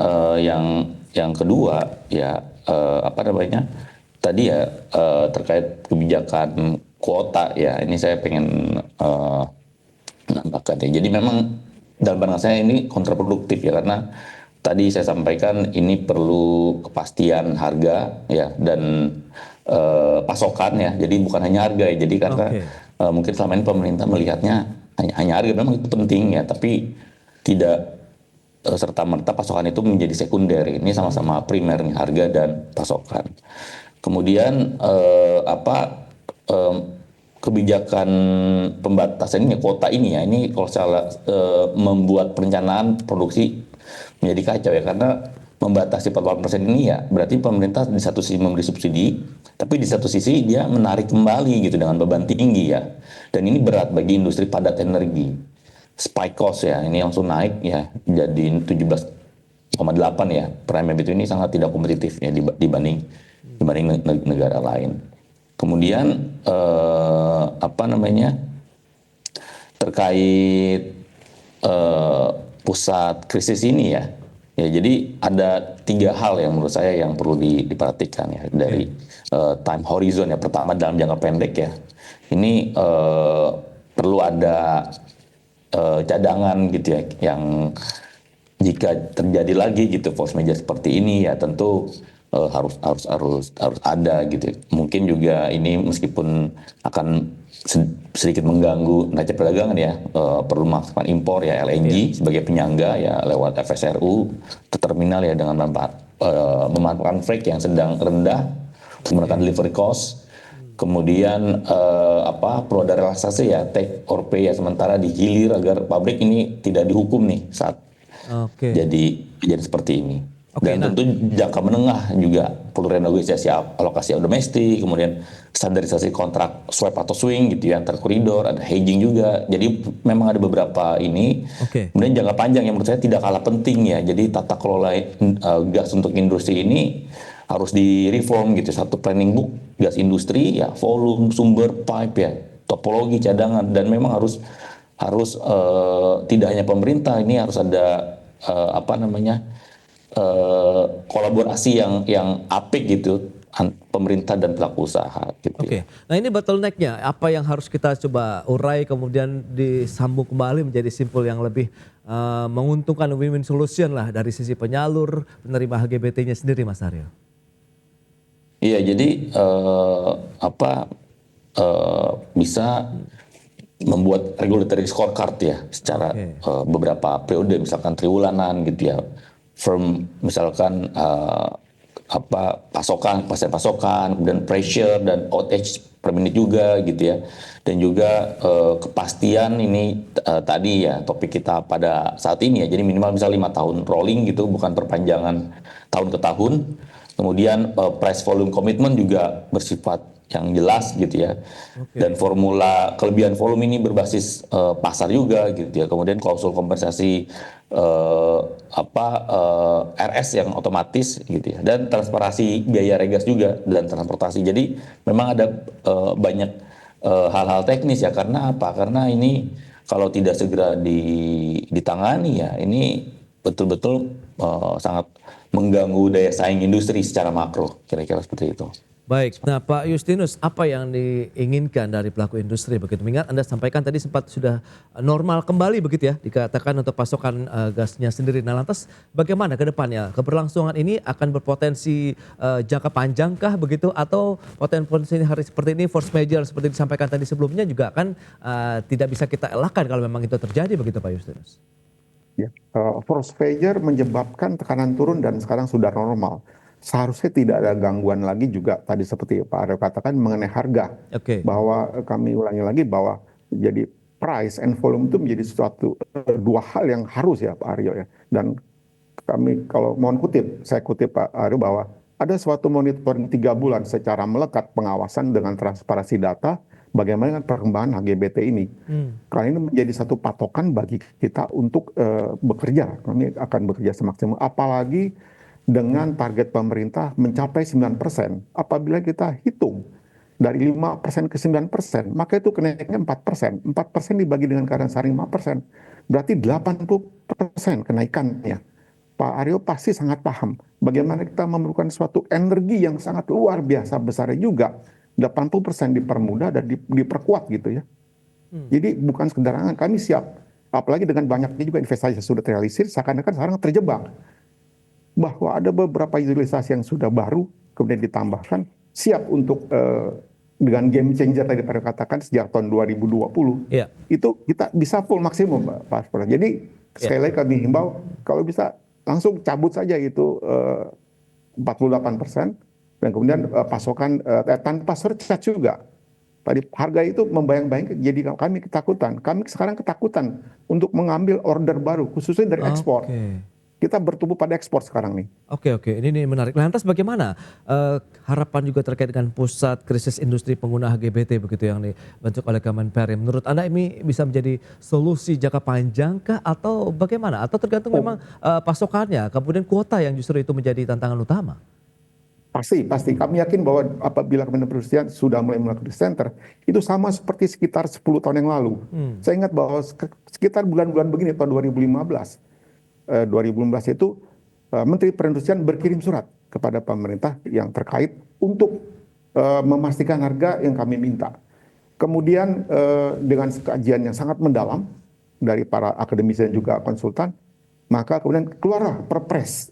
yang kedua ya tadi ya terkait kebijakan kuota ya, ini saya pengen menambahkan ya. Jadi memang dalam pandangan saya ini kontraproduktif ya, karena tadi saya sampaikan ini perlu kepastian harga ya dan pasokan ya. Jadi bukan hanya harga ya. Jadi karena mungkin selama ini pemerintah melihatnya hanya harga, memang itu penting ya, tapi tidak serta-merta pasokan itu menjadi sekunder. Ini sama-sama primer nih, harga dan pasokan. Kemudian kebijakan pembatasan ini, kuota ini ya, ini kalau salah membuat perencanaan produksi menjadi kacau ya, karena membatasi 48% ini ya berarti pemerintah di satu sisi memberi subsidi, tapi di satu sisi dia menarik kembali gitu dengan beban tinggi ya, dan ini berat bagi industri padat energi. Spike cost ya, ini langsung naik ya jadi 17,8 ya per MMBTU, ini sangat tidak kompetitif ya dibanding negara lain. Kemudian terkait pusat krisis ini ya, jadi ada 3 hal yang menurut saya yang perlu diperhatikan ya dari time horizon ya. Pertama, dalam jangka pendek ya, ini perlu ada cadangan gitu ya, yang jika terjadi lagi gitu force major seperti ini ya tentu harus ada gitu. Mungkin juga ini meskipun akan sedikit mengganggu neraca perdagangan ya, perlu memaksimalkan impor ya LNG sebagai penyangga ya lewat FSRU ke terminal ya, dengan memanfaatkan freight yang sedang rendah untuk menekan delivery cost. Kemudian perlu ada relaksasi ya, take or pay ya sementara di hilir agar pabrik ini tidak dihukum nih saat jadi seperti ini. Dan tentu jangka menengah juga perlu renegosiasi alokasi domestik, kemudian standarisasi kontrak swap atau swing gitu ya antar koridor, ada hedging juga. Jadi memang ada beberapa ini. Kemudian jangka panjang yang menurut saya tidak kalah penting ya. Jadi tata kelola gas untuk industri ini harus direform gitu. Satu planning book gas industri ya, volume, sumber, pipe ya, topologi, cadangan, dan memang harus tidak hanya pemerintah, ini harus ada kolaborasi yang apik gitu pemerintah dan pelaku usaha gitu. Nah ini bottleneck-nya apa yang harus kita coba urai kemudian disambung kembali menjadi simpul yang lebih menguntungkan, win-win solution lah dari sisi penyalur, penerima HGBT-nya sendiri, Mas Aryo. Iya, jadi bisa membuat regulatory scorecard ya secara beberapa periode, misalkan triwulanan gitu ya, firm misalkan pasokan, kemudian pressure dan outage per menit juga gitu ya, dan juga kepastian ini tadi ya topik kita pada saat ini ya, jadi minimal bisa 5 tahun rolling gitu, bukan perpanjangan tahun ke tahun. Kemudian price volume commitment juga bersifat yang jelas gitu ya. Dan formula kelebihan volume ini berbasis pasar juga gitu ya. Kemudian klausul kompensasi RS yang otomatis gitu ya. Dan transparansi biaya regas juga dan transportasi. Jadi memang ada banyak hal-hal teknis ya. Karena apa? Karena ini kalau tidak segera ditangani ya, ini betul-betul sangat mengganggu daya saing industri secara makro, kira-kira seperti itu. Baik, nah Pak Justinus, apa yang diinginkan dari pelaku industri begitu? Mengingat Anda sampaikan tadi sempat sudah normal kembali begitu ya, dikatakan untuk pasokan gasnya sendiri. Nah lantas bagaimana ke depannya? Keberlangsungan ini akan berpotensi jangka panjangkah begitu? Atau potensi hari seperti ini, force major seperti disampaikan tadi sebelumnya juga akan tidak bisa kita elakkan kalau memang itu terjadi begitu Pak Justinus? Ya, force major menyebabkan tekanan turun dan sekarang sudah normal. Seharusnya tidak ada gangguan lagi juga tadi seperti Pak Aryo katakan mengenai harga. Bahwa kami ulangi lagi bahwa jadi price and volume itu menjadi suatu 2 hal yang harus ya Pak Aryo ya. Dan kami kalau mohon kutip, saya kutip Pak Aryo bahwa ada suatu monitoring 3 bulan secara melekat pengawasan dengan transparansi data bagaimana perkembangan HGBT ini. Karena ini menjadi satu patokan bagi kita untuk bekerja. Kami akan bekerja semaksimal. Apalagi dengan target pemerintah mencapai 9%. Apabila kita hitung dari 5% ke 9%, maka itu kenaikannya 4%. 4% dibagi dengan kadar saring 5%. Berarti 80% kenaikannya. Pak Aryo pasti sangat paham bagaimana kita memerlukan suatu energi yang sangat luar biasa besarnya juga. 80% dipermudah dan diperkuat gitu ya. Jadi bukan sekedar kami siap. Apalagi dengan banyaknya juga investasi yang sudah terrealisir, seakan-akan sekarang terjebak. bahwa ada beberapa utilisasi yang sudah baru kemudian ditambahkan siap untuk dengan game changer tadi Pak katakan sejak tahun 2020 itu kita bisa full maksimum Pak Aspro. Jadi sekali lagi kami himbau kalau bisa langsung cabut saja itu 48% dan kemudian pasokan tanpa surcharge juga. Tadi harga itu membayang-bayang jadi kami ketakutan. Kami sekarang ketakutan untuk mengambil order baru khususnya dari ekspor. Kita bertumbuh pada ekspor sekarang nih. Oke, ini menarik. Lantas bagaimana harapan juga terkait dengan pusat krisis industri pengguna HGBT begitu yang dibentuk oleh Kemenpar. Menurut Anda ini bisa menjadi solusi jangka panjang kah atau bagaimana? Atau tergantung memang pasokannya, kemudian kuota yang justru itu menjadi tantangan utama? Pasti. Kami yakin bahwa apabila Kementerian Perindustrian sudah mulai melakukan center, itu sama seperti sekitar 10 tahun yang lalu. Saya ingat bahwa sekitar bulan-bulan begini tahun 2015 itu Menteri Perindustrian berkirim surat kepada pemerintah yang terkait untuk memastikan harga yang kami minta. Kemudian dengan kajian yang sangat mendalam dari para akademisi dan juga konsultan, maka kemudian keluarlah Perpres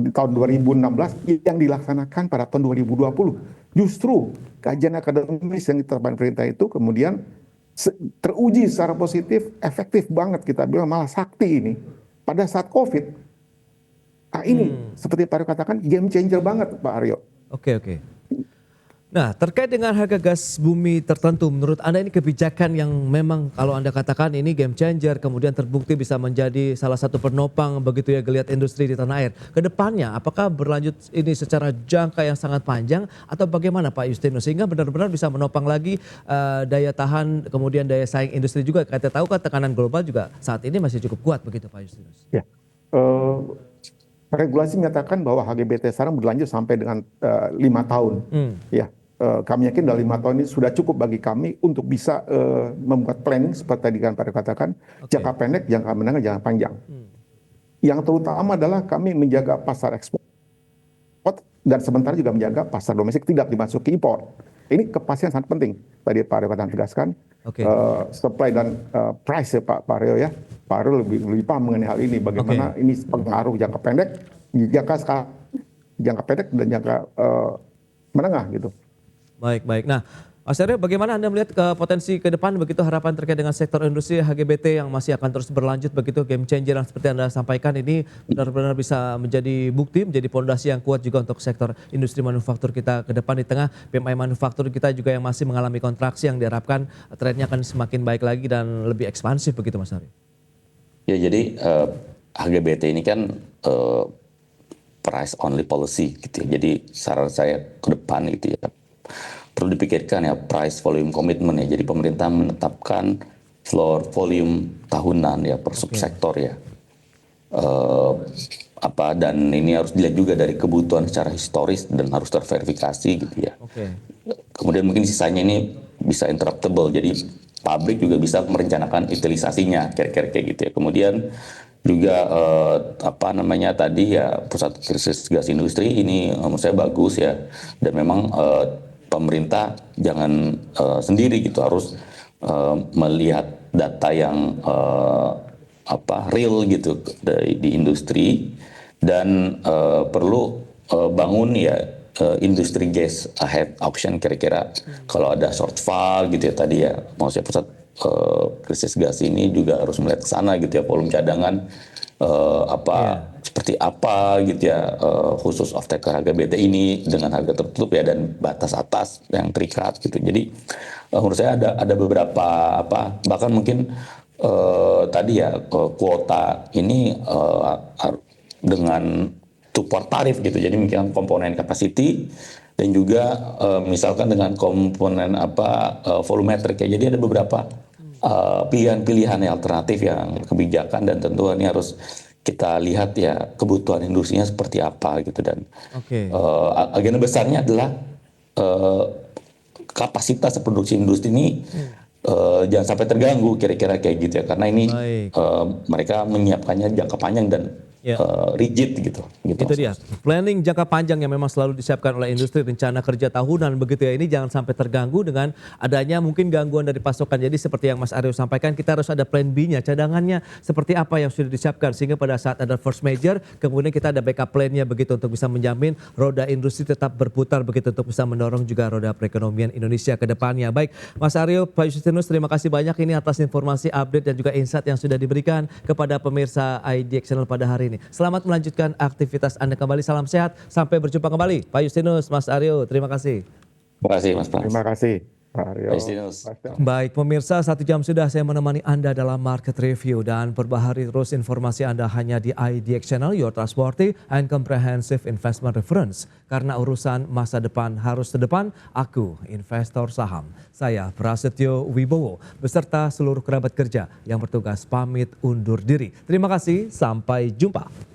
di tahun 2016 yang dilaksanakan pada tahun 2020. Justru kajian akademis yang diterapkan pemerintah itu kemudian teruji secara positif, efektif banget kita bilang malah sakti ini. Pada saat COVID, ini seperti Pak Aryo katakan game changer banget Pak Aryo. Oke. Nah, terkait dengan harga gas bumi tertentu, menurut Anda ini kebijakan yang memang kalau Anda katakan ini game changer, kemudian terbukti bisa menjadi salah satu penopang begitu ya geliat industri di tanah air. Kedepannya, apakah berlanjut ini secara jangka yang sangat panjang atau bagaimana Pak Justinus? Sehingga benar-benar bisa menopang lagi daya tahan, kemudian daya saing industri juga. Kita tahu kan tekanan global juga saat ini masih cukup kuat begitu Pak Justinus. Ya, regulasi menyatakan bahwa HGBT sekarang berlanjut sampai dengan 5 tahun. Ya. Kami yakin dalam 5 tahun ini sudah cukup bagi kami untuk bisa membuat planning seperti tadi kan Pak katakan, jangka pendek, jangka menengah, jangka panjang. Yang terutama adalah kami menjaga pasar ekspor dan sementara juga menjaga pasar domestik tidak dimasuki impor. Ini kepastian sangat penting. Tadi Pak Aryo tegaskan, supply dan price ya Pak Aryo ya. Pak Aryo lebih paham mengenai hal ini, bagaimana ini pengaruh jangka pendek, jangka pendek dan jangka menengah gitu. Baik. Nah, Mas Aryo, bagaimana Anda melihat potensi ke depan begitu harapan terkait dengan sektor industri HGBT yang masih akan terus berlanjut begitu game changer yang seperti Anda sampaikan ini benar-benar bisa menjadi bukti, menjadi fondasi yang kuat juga untuk sektor industri manufaktur kita ke depan di tengah PMI manufaktur kita juga yang masih mengalami kontraksi yang diharapkan trennya akan semakin baik lagi dan lebih ekspansif begitu Mas Aryo. Ya jadi HGBT ini kan price only policy gitu ya. Jadi saran saya ke depan gitu ya. Perlu dipikirkan ya price volume commitment ya. Jadi pemerintah menetapkan floor volume tahunan ya per subsektor ya. Dan ini harus dilihat juga dari kebutuhan secara historis dan harus terverifikasi gitu ya. Kemudian mungkin sisanya ini bisa interruptible. Jadi pabrik juga bisa merencanakan utilisasinya kira-kira kayak gitu ya. Kemudian juga tadi ya pusat krisis gas industri ini menurut saya bagus ya. Dan memang pemerintah jangan sendiri gitu, harus melihat data yang real gitu di industri dan perlu bangun ya industri gas ahead auction kira-kira kalau ada shortfall gitu ya tadi ya, maksudnya pusat krisis gas ini juga harus melihat ke sana gitu ya, volume cadangan seperti apa gitu ya, khusus off-taker HGBT ini dengan harga tertutup ya dan batas atas yang terikat gitu. Jadi menurut saya ada beberapa bahkan mungkin tadi ya kuota ini dengan support tarif gitu. Jadi mungkin komponen capacity dan juga misalkan dengan komponen volumetric ya. Jadi ada beberapa pilihan-pilihan alternatif yang kebijakan dan tentu ini harus kita lihat ya kebutuhan industrinya seperti apa gitu dan agenda besarnya adalah kapasitas produksi industri ini jangan sampai terganggu kira-kira kayak gitu ya karena ini mereka menyiapkannya jangka panjang dan rigid gitu. Itu dia, planning jangka panjang yang memang selalu disiapkan oleh industri, rencana kerja tahunan begitu ya, ini jangan sampai terganggu dengan adanya mungkin gangguan dari pasokan. Jadi seperti yang Mas Aryo sampaikan, kita harus ada plan B-nya, cadangannya seperti apa yang sudah disiapkan, sehingga pada saat ada force major, kemudian kita ada backup plan-nya begitu untuk bisa menjamin roda industri tetap berputar begitu, untuk bisa mendorong juga roda perekonomian Indonesia ke depannya. Baik, Mas Aryo, Pak Justinus, terima kasih banyak ini atas informasi, update dan juga insight yang sudah diberikan kepada pemirsa IDX Channel pada hari ini. Selamat melanjutkan aktivitas Anda kembali. Salam sehat. Sampai berjumpa kembali. Pak Justinus, Mas Aryo, terima kasih. Terima kasih Mas Pras. Terima kasih Pak Aryo. Pak Justinus. Baik pemirsa, 1 jam sudah saya menemani Anda dalam Market Review, dan perbaharui terus informasi Anda hanya di IDX Channel, your trustworthy and comprehensive investment reference. Karena urusan masa depan harus terdepan, aku investor saham. Saya Prasetyo Wibowo beserta seluruh kerabat kerja yang bertugas pamit undur diri. Terima kasih, sampai jumpa.